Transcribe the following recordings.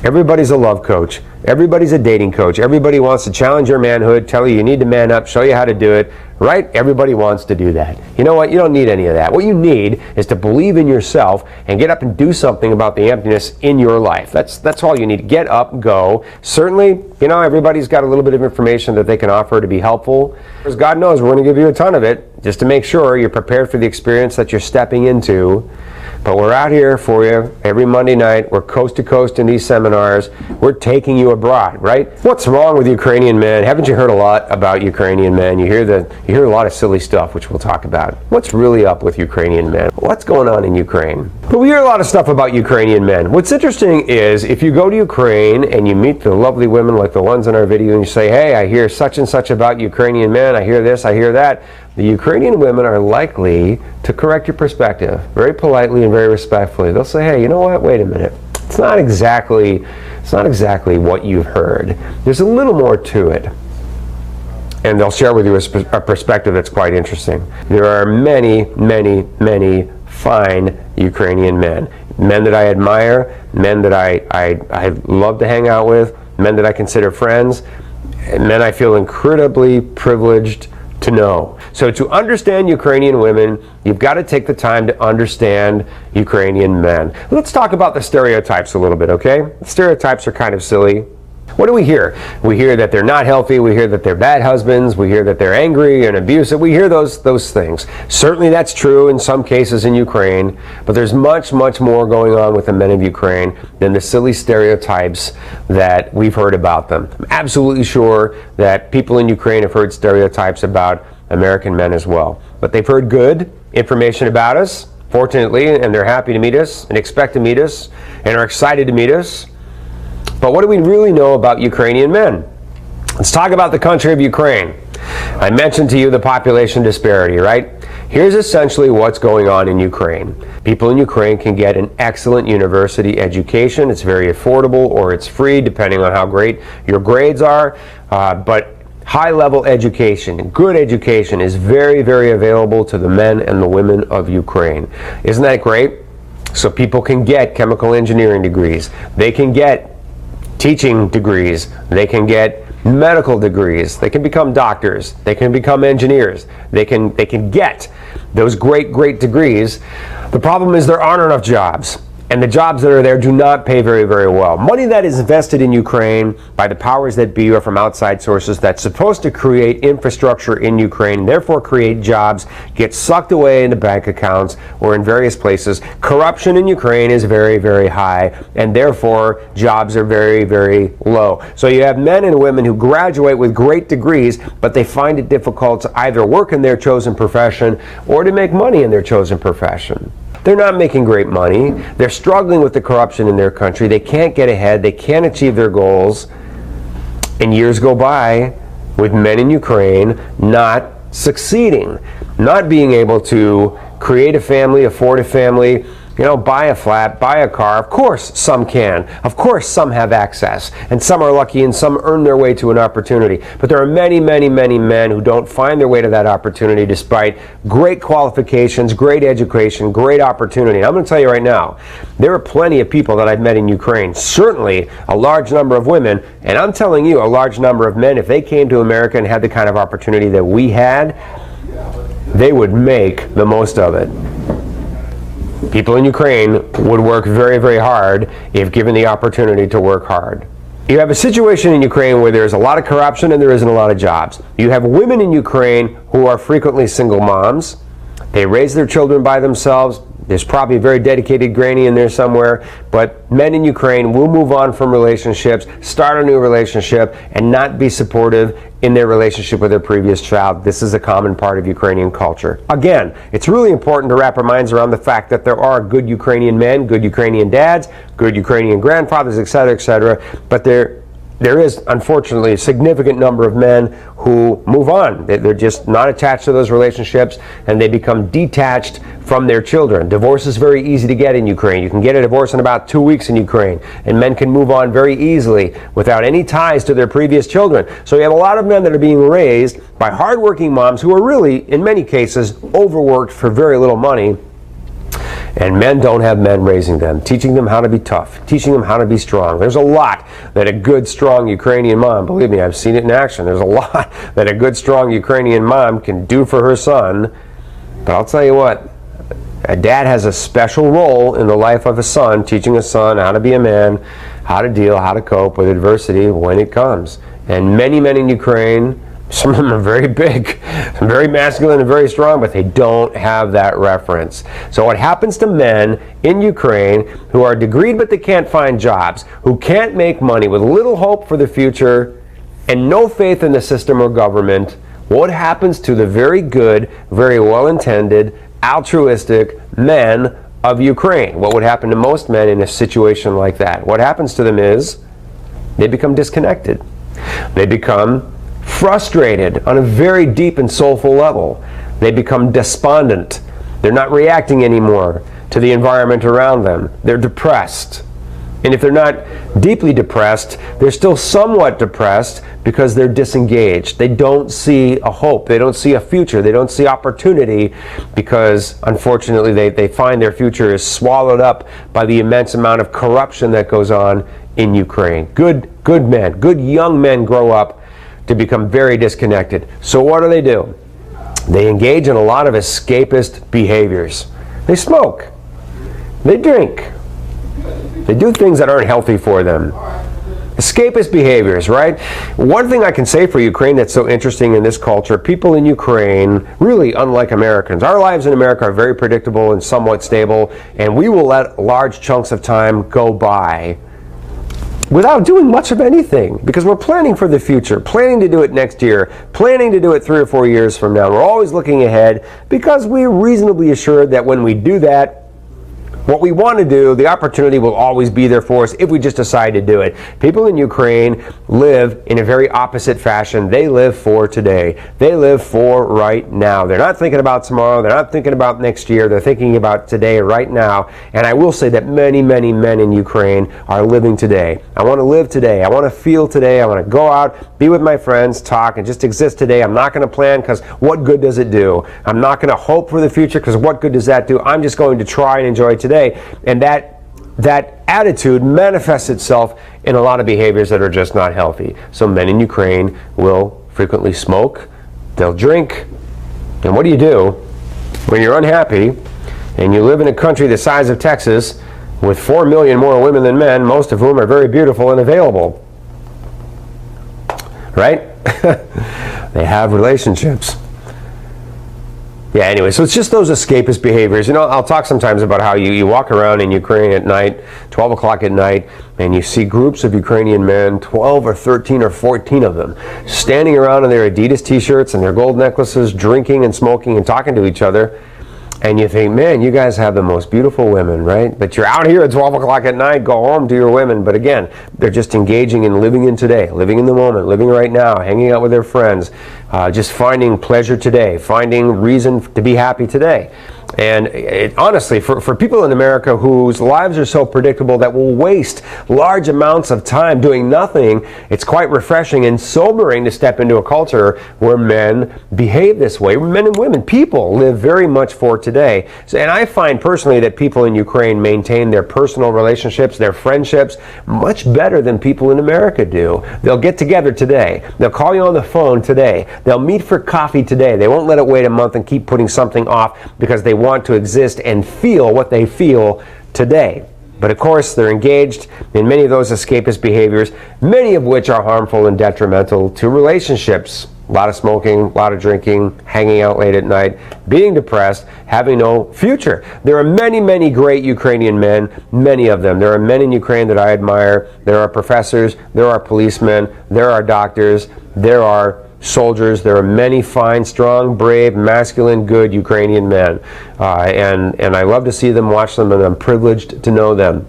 Everybody's a love coach. Everybody's a dating coach. Everybody wants to challenge your manhood, tell you need to man up, show you how to do it, right? Everybody wants to do that. You know what? You don't need any of that. What you need is to believe in yourself and get up and do something about the emptiness in your life. That's all you need. Get up, go. Certainly, you know, everybody's got a little bit of information that they can offer to be helpful. Because God knows we're going to give you a ton of it just to make sure you're prepared for the experience that you're stepping into. But we're out here for you every Monday night. We're coast to coast in these seminars. We're taking you abroad, right? What's wrong with Ukrainian men? Haven't you heard a lot about Ukrainian men? You hear a lot of silly stuff, which we'll talk about. What's really up with Ukrainian men? What's going on in Ukraine? But we hear a lot of stuff about Ukrainian men. What's interesting is if you go to Ukraine and you meet the lovely women like the ones in our video and you say, hey, I hear such and such about Ukrainian men. I hear this, I hear that. The Ukrainian women are likely to correct your perspective very politely and very respectfully. They'll say, hey, you know what? Wait a minute. It's not exactly what you've heard. There's a little more to it. And they'll share with you a perspective that's quite interesting. There are many, many, many fine Ukrainian men. Men that I admire, men that I love to hang out with, men that I consider friends, and men I feel incredibly privileged to know. So to understand Ukrainian women, you've got to take the time to understand Ukrainian men. Let's talk about the stereotypes a little bit, okay? The stereotypes are kind of silly. What do we hear? We hear that they're not healthy. We hear that they're bad husbands. We hear that they're angry and abusive. We hear those things. Certainly that's true in some cases in Ukraine, but there's much, much more going on with the men of Ukraine than the silly stereotypes that we've heard about them. I'm absolutely sure that people in Ukraine have heard stereotypes about American men as well. But they've heard good information about us, fortunately, and they're happy to meet us and expect to meet us and are excited to meet us. But what do we really know about Ukrainian men? Let's talk about the country of Ukraine. I mentioned to you the population disparity, right? Here's essentially what's going on in Ukraine. People in Ukraine can get an excellent university education. It's very affordable or it's free depending on how great your grades are. But high-level education, good education is very, very available to the men and the women of Ukraine. Isn't that great? So people can get chemical engineering degrees. They can get teaching degrees, they can get medical degrees, they can become doctors, they can become engineers, they can get those great degrees. The problem is there aren't enough jobs, and the jobs that are there do not pay very, very well. Money that is invested in Ukraine by the powers that be or from outside sources that's supposed to create infrastructure in Ukraine, therefore create jobs, gets sucked away into bank accounts or in various places. Corruption in Ukraine is very, very high, and therefore jobs are very, very low. So you have men and women who graduate with great degrees, but they find it difficult to either work in their chosen profession or to make money in their chosen profession. They're not making great money. They're struggling with the corruption in their country. They can't get ahead. They can't achieve their goals. And years go by with men in Ukraine not succeeding, not being able to create a family, afford a family, buy a flat, buy a car. Of course, some can. Of course, some have access. And some are lucky and some earn their way to an opportunity. But there are many, many, many men who don't find their way to that opportunity despite great qualifications, great education, great opportunity. And I'm going to tell you right now, there are plenty of people that I've met in Ukraine. Certainly a large number of women. And I'm telling you, a large number of men, if they came to America and had the kind of opportunity that we had, they would make the most of it. People in Ukraine would work very, very hard if given the opportunity to work hard. You have a situation in Ukraine where there's a lot of corruption and there isn't a lot of jobs. You have women in Ukraine who are frequently single moms. They raise their children by themselves. There's probably a very dedicated granny in there somewhere, but men in Ukraine will move on from relationships, start a new relationship, and not be supportive in their relationship with their previous child. This is a common part of Ukrainian culture. Again, it's really important to wrap our minds around the fact that there are good Ukrainian men, good Ukrainian dads, good Ukrainian grandfathers, etc., but there is, unfortunately, a significant number of men who move on. They're just not attached to those relationships, and they become detached from their children. Divorce is very easy to get in Ukraine. You can get a divorce in about 2 weeks in Ukraine, and men can move on very easily without any ties to their previous children. So you have a lot of men that are being raised by hardworking moms who are really, in many cases, overworked for very little money. And men don't have men raising them, teaching them how to be tough, teaching them how to be strong. There's a lot that a good, strong Ukrainian mom, believe me, I've seen it in action. There's a lot that a good, strong Ukrainian mom can do for her son. But I'll tell you what, a dad has a special role in the life of a son, teaching a son how to be a man, how to deal, how to cope with adversity when it comes. And many men in Ukraine, some of them are very big, very masculine and very strong, but they don't have that reference. So what happens to men in Ukraine who are degreed but they can't find jobs, who can't make money, with little hope for the future and no faith in the system or government, what happens to the very good, very well-intended, altruistic men of Ukraine? What would happen to most men in a situation like that? What happens to them is they become disconnected. They become frustrated on a very deep and soulful level. They become despondent. They're not reacting anymore to the environment around them. They're depressed. And if they're not deeply depressed, they're still somewhat depressed because they're disengaged. They don't see a hope. They don't see a future. They don't see opportunity because, unfortunately, they find their future is swallowed up by the immense amount of corruption that goes on in Ukraine. Good men, good young men grow up to become very disconnected. So what do? They engage in a lot of escapist behaviors. They smoke. They drink. They do things that aren't healthy for them. Escapist behaviors, right? One thing I can say for Ukraine that's so interesting in this culture, people in Ukraine, really unlike Americans, our lives in America are very predictable and somewhat stable, and we will let large chunks of time go by without doing much of anything, because we're planning for the future, planning to do it next year, planning to do it 3 or 4 years from now. We're always looking ahead because we're reasonably assured that when we do that, what we want to do, the opportunity will always be there for us if we just decide to do it. People in Ukraine live in a very opposite fashion. They live for today. They live for right now. They're not thinking about tomorrow. They're not thinking about next year. They're thinking about today, right now. And I will say that many, many men in Ukraine are living today. I want to live today. I want to feel today. I want to go out, be with my friends, talk, and just exist today. I'm not going to plan because what good does it do? I'm not going to hope for the future because what good does that do? I'm just going to try and enjoy today. And that attitude manifests itself in a lot of behaviors that are just not healthy. So men in Ukraine will frequently smoke, they'll drink, and what do? When you're unhappy and you live in a country the size of Texas with 4 million more women than men, most of whom are very beautiful and available, right? They have relationships. Yeah, anyway, so it's just those escapist behaviors. You know, I'll talk sometimes about how you walk around in Ukraine at night, 12 o'clock at night, and you see groups of Ukrainian men, 12 or 13 or 14 of them, standing around in their Adidas t-shirts and their gold necklaces, drinking and smoking and talking to each other. And you think, man, you guys have the most beautiful women, right? But you're out here at 12 o'clock at night, go home to your women. But again, they're just engaging in living in today, living in the moment, living right now, hanging out with their friends, just finding pleasure today, finding reason to be happy today. And honestly, for people in America whose lives are so predictable that will waste large amounts of time doing nothing, it's quite refreshing and sobering to step into a culture where men behave this way. Men and women, people live very much for today. And I find personally that people in Ukraine maintain their personal relationships, their friendships, much better than people in America do. They'll get together today. They'll call you on the phone today. They'll meet for coffee today. They won't let it wait a month and keep putting something off because they want to exist and feel what they feel today. But of course, they're engaged in many of those escapist behaviors, many of which are harmful and detrimental to relationships. A lot of smoking, a lot of drinking, hanging out late at night, being depressed, having no future. There are many, many great Ukrainian men, many of them. There are men in Ukraine that I admire. There are professors, there are policemen, there are doctors, there are soldiers. There are many fine, strong, brave, masculine, good Ukrainian men. And I love to see them, watch them, and I'm privileged to know them.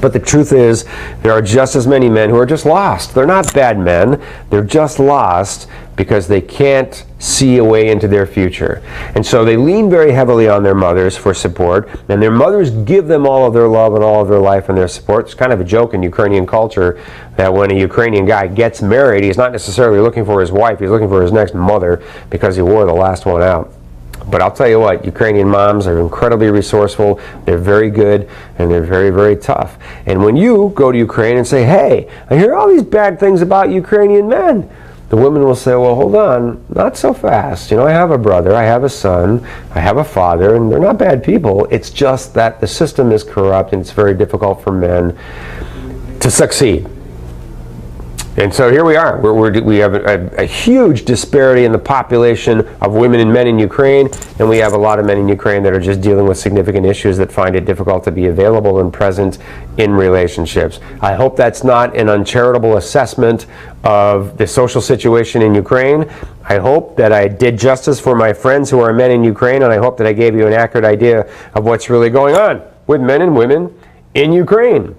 But the truth is, there are just as many men who are just lost. They're not bad men. They're just lost because they can't see a way into their future. And so they lean very heavily on their mothers for support, and their mothers give them all of their love and all of their life and their support. It's kind of a joke in Ukrainian culture that when a Ukrainian guy gets married, he's not necessarily looking for his wife, he's looking for his next mother because he wore the last one out. But I'll tell you what, Ukrainian moms are incredibly resourceful, they're very good, and they're very, very tough. And when you go to Ukraine and say, hey, I hear all these bad things about Ukrainian men, the women will say, well, hold on, not so fast. You know, I have a brother, I have a son, I have a father, and they're not bad people. It's just that the system is corrupt and it's very difficult for men to succeed. And so here we are. We have a huge disparity in the population of women and men in Ukraine, and we have a lot of men in Ukraine that are just dealing with significant issues that find it difficult to be available and present in relationships. I hope that's not an uncharitable assessment of the social situation in Ukraine. I hope that I did justice for my friends who are men in Ukraine, and I hope that I gave you an accurate idea of what's really going on with men and women in Ukraine.